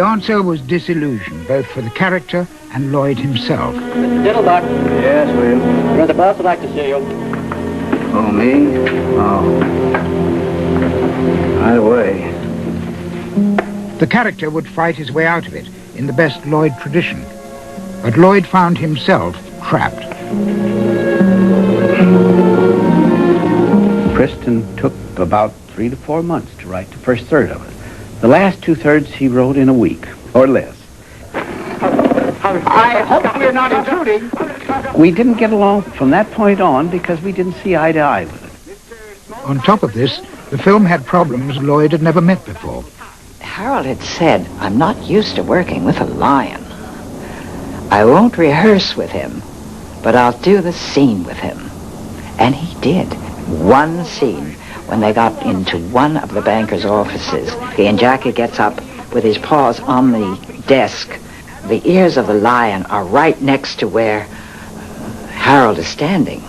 answer was disillusion, both for the character and Lloyd himself. Mr. Diddlebuck. Yes, William? Brother Boss would like to see you. Oh, me? Oh. Right away. The character would fight his way out of it in the best Lloyd tradition, but Lloyd found himself trapped. Preston took about 3 to 4 months to write the first third of it. The last 2/3 he wrote in a week, or less. I hope we're not intruding. We didn't get along from that point on because we didn't see eye to eye with it. On top of this, the film had problems Lloyd had never met before. Harold had said, I'm not used to working with a lion. I won't rehearse with him, but I'll do the scene with him. And he did. One scene, when they got into one of the banker's offices, and Jackie gets up with his paws on the desk. The ears of the lion are right next to where Harold is standing.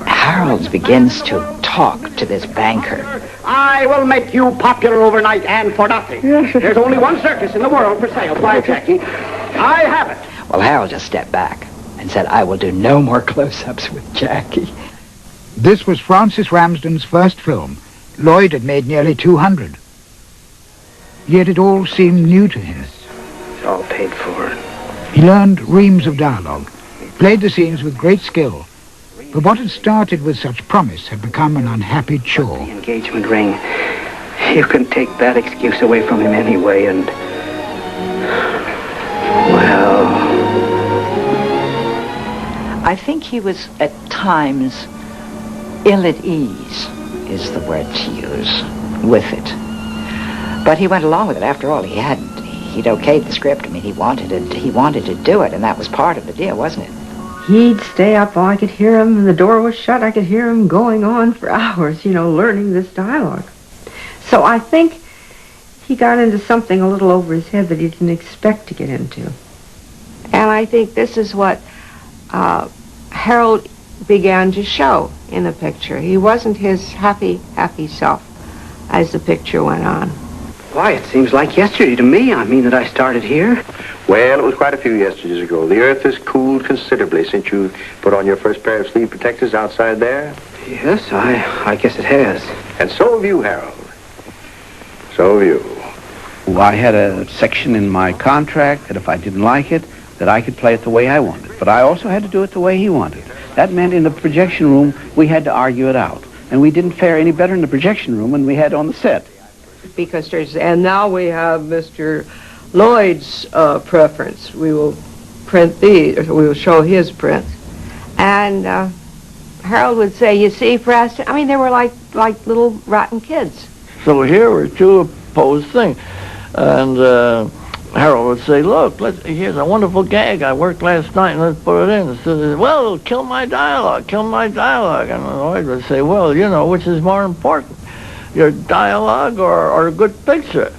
Harold begins to talk to this banker. I will make you popular overnight and for nothing. There's only one circus in the world for sale. Why, Jackie, I have it. Well, Harold just stepped back and said, I will do no more close-ups with Jackie. This was Francis Ramsden's first film. Lloyd had made nearly 200. Yet it all seemed new to him. It's all paid for. He learned reams of dialogue, played the scenes with great skill, but what had started with such promise had become an unhappy chore. The engagement ring. You can take that excuse away from him anyway, and... well... I think he was at times ill at ease, is the word to use, with it. But he went along with it. After all, he'd okayed the script. I mean, he wanted to do it, and that was part of the deal, wasn't it? He'd stay up. I could hear him. The door was shut. I could hear him going on for hours, learning this dialogue. So I think he got into something a little over his head that he didn't expect to get into. And I think this is what Harold began to show in the picture. He wasn't his happy self as the picture went on. Why, it seems like yesterday to me. I mean that I started here. Well, it was quite a few yesterdays ago. The earth has cooled considerably since you put on your first pair of sleeve protectors outside there. Yes, I guess it has. And so have you, Harold. So have you. I had a section in my contract that if I didn't like it, that I could play it the way I wanted. But I also had to do it the way he wanted. That meant in the projection room, we had to argue it out. And we didn't fare any better in the projection room than we had on the set. Because and now we have Mr. Lloyd's preference. We will print these, or we will show his prints. And Harold would say, you see, Preston, I mean, they were like little rotten kids. So here were two opposed things. And Harold would say, look, here's a wonderful gag I worked last night, and let's put it in. So, well, it'll kill my dialogue. And Lloyd would say, well, which is more important, your dialogue or a good picture?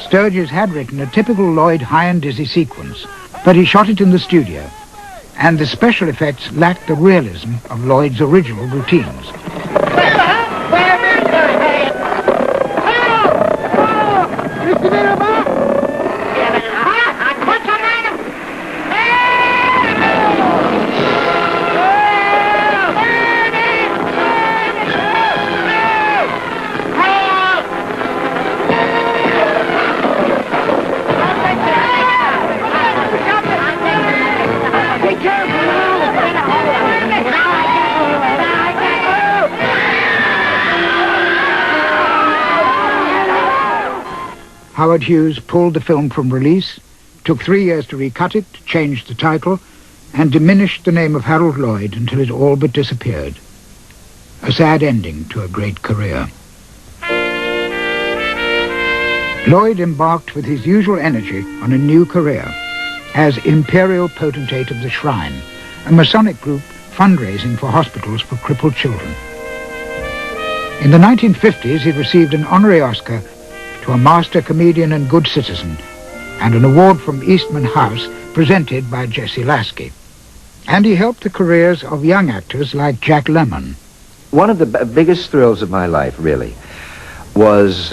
Sturges had written a typical Lloyd high and dizzy sequence, but he shot it in the studio, and the special effects lacked the realism of Lloyd's original routines. Howard Hughes pulled the film from release, took 3 years to recut it, changed the title, and diminished the name of Harold Lloyd until it all but disappeared. A sad ending to a great career. Lloyd embarked with his usual energy on a new career as Imperial Potentate of the Shrine, a Masonic group fundraising for hospitals for crippled children. In the 1950s, he received an honorary Oscar to a master comedian and good citizen, and an award from Eastman House presented by Jesse Lasky. And he helped the careers of young actors like Jack Lemmon. One of the biggest thrills of my life, really, was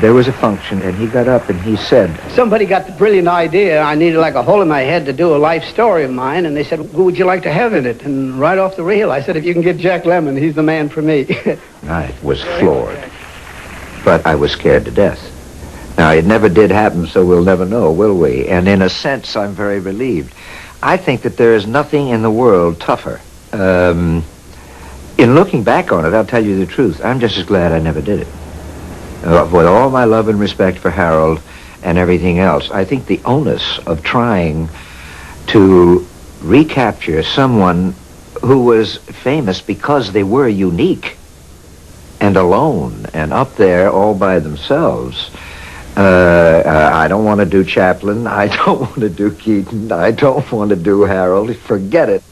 there was a function, and he got up and he said, Somebody got the brilliant idea. I needed like a hole in my head to do a life story of mine, and they said, who would you like to have in it? And right off the reel, I said, if you can get Jack Lemmon, he's the man for me. I was floored, but I was scared to death. Now, it never did happen, so we'll never know, will we? And in a sense, I'm very relieved. I think that there is nothing in the world tougher. In looking back on it, I'll tell you the truth, I'm just as glad I never did it. With all my love and respect for Harold and everything else, I think the onus of trying to recapture someone who was famous because they were unique and alone and up there all by themselves. I don't want to do Chaplin. I don't want to do Keaton. I don't want to do Harold. Forget it.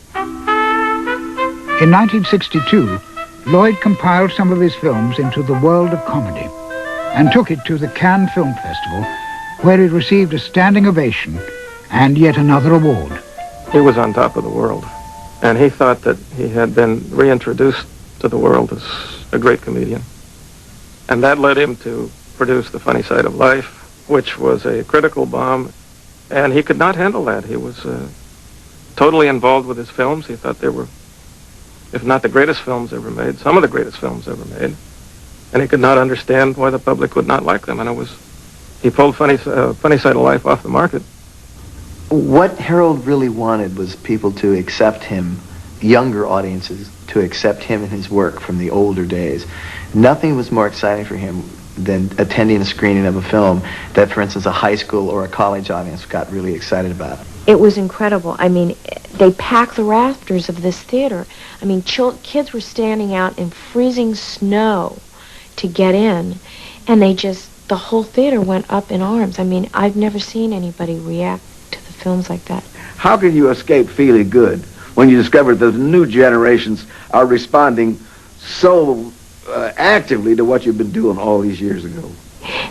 In 1962, Lloyd compiled some of his films into the world of comedy and took it to the Cannes Film Festival, where it received a standing ovation and yet another award. He was on top of the world, and he thought that he had been reintroduced to the world as a great comedian. And that led him to produce The Funny Side of Life, which was a critical bomb, and he could not handle that. He was totally involved with his films. He thought they were, if not the greatest films ever made, some of the greatest films ever made. And he could not understand why the public would not like them. And he pulled Funny Side of Life off the market. What Harold really wanted was people to accept him, younger audiences, to accept him and his work from the older days. Nothing was more exciting for him than attending a screening of a film that, for instance, a high school or a college audience got really excited about. It was incredible. I mean, they packed the rafters of this theater. I mean, kids were standing out in freezing snow to get in, and the whole theater went up in arms. I mean, I've never seen anybody react to the films like that. How can you escape feeling good when you discover that the new generations are responding so actively to what you've been doing all these years ago?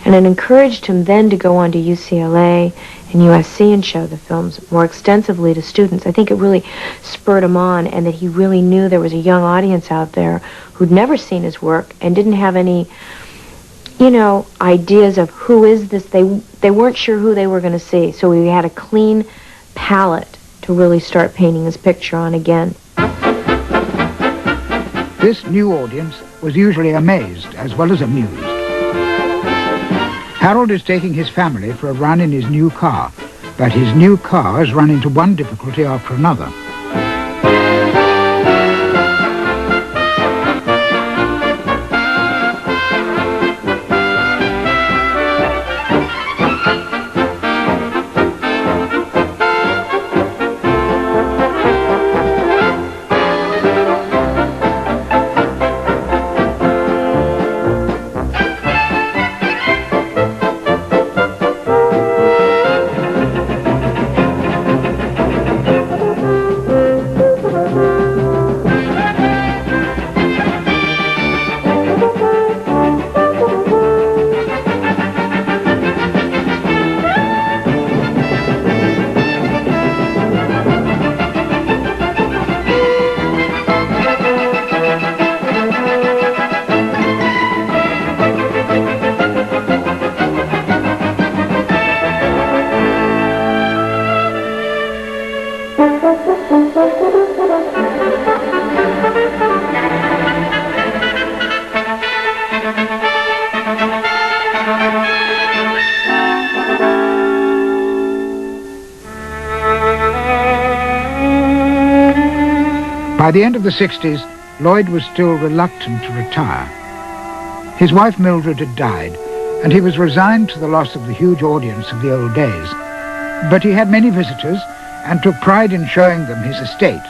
And it encouraged him then to go on to UCLA and USC and show the films more extensively to students. I think it really spurred him on, and that he really knew there was a young audience out there who'd never seen his work and didn't have any, ideas of who is this. They weren't sure who they were going to see, so he had a clean palette to really start painting his picture on again. This new audience was usually amazed as well as amused. Harold is taking his family for a run in his new car, but his new car has run into one difficulty after another. By the end of the 60s, Lloyd was still reluctant to retire. His wife Mildred had died, and he was resigned to the loss of the huge audience of the old days. But he had many visitors and took pride in showing them his estate,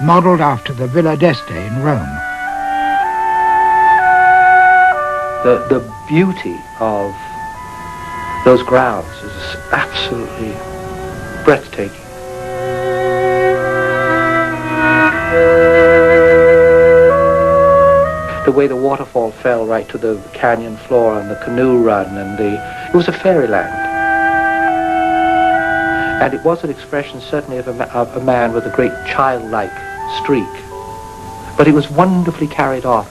modeled after the Villa d'Este in Rome. The beauty of those grounds is absolutely breathtaking. The way the waterfall fell right to the canyon floor and the canoe run, and it was a fairyland. And it was an expression certainly of a man with a great childlike streak. But it was wonderfully carried off.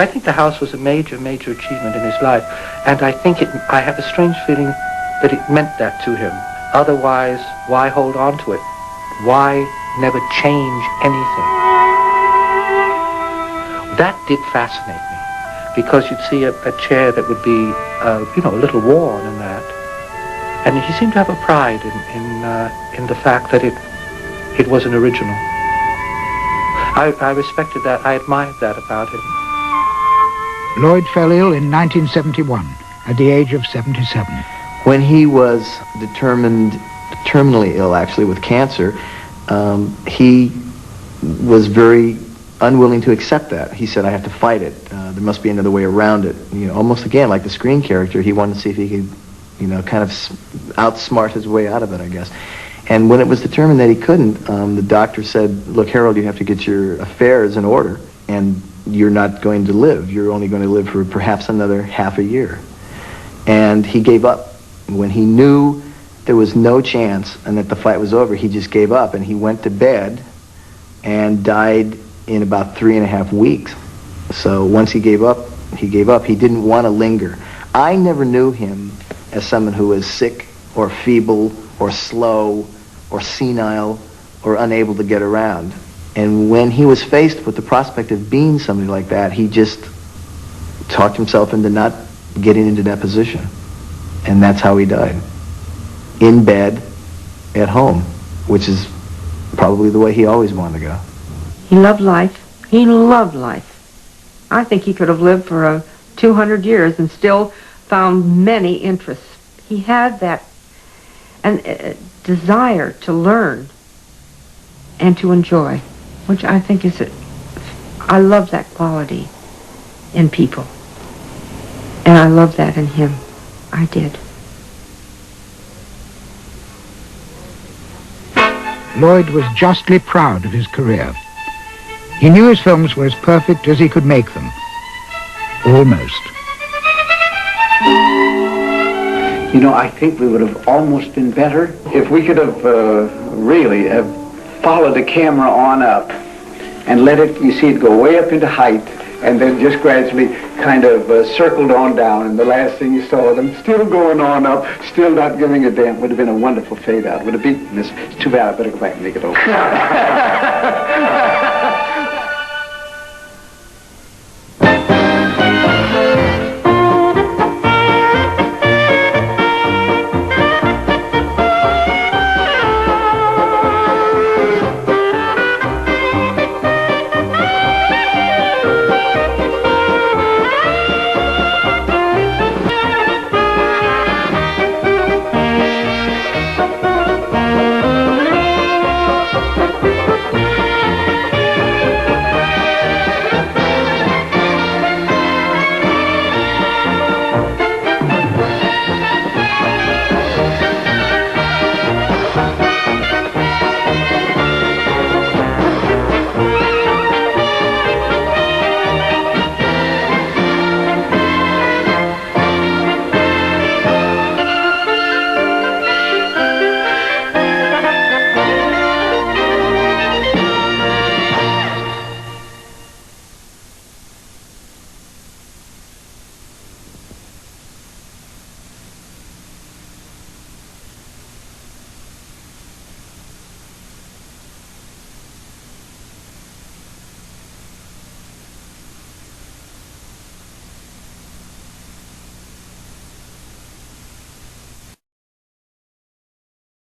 I think the house was a major, major achievement in his life, and I think I have a strange feeling that it meant that to him. Otherwise, why hold on to it? Why never change anything? That did fascinate me, because you'd see a chair that would be, a little worn and that. And he seemed to have a pride in the fact that it was an original. I respected that. I admired that about him. Lloyd fell ill in 1971 at the age of 77. When he was determined terminally ill, actually, with cancer, he was very unwilling to accept that. He said, I have to fight it. There must be another way around it. Almost again, like the screen character, he wanted to see if he could, kind of outsmart his way out of it, I guess. And when it was determined that he couldn't, the doctor said, look, Harold, you have to get your affairs in order, and you're not going to live. You're only going to live for perhaps another half a year. And he gave up. When he knew there was no chance and that the fight was over, he just gave up, and he went to bed and died in about 3.5 weeks. So once he gave up. He didn't want to linger. I never knew him as someone who was sick or feeble or slow or senile or unable to get around. And when he was faced with the prospect of being somebody like that, he just talked himself into not getting into that position. And that's how he died. In bed, at home, which is probably the way he always wanted to go. He loved life. He loved life. I think he could have lived for 200 years and still found many interests. He had that desire to learn and to enjoy, which I think is I love that quality in people. And I love that in him. I did. Lloyd was justly proud of his career. He knew his films were as perfect as he could make them. Almost. I think we would have almost been better if we could have really have followed the camera on up and let it, you see it go way up into height and then just gradually kind of circled on down, and the last thing you saw them still going on up, still not giving a damn. Would have been a wonderful fade out. Would have been this. It's too bad. I better go back and make it over.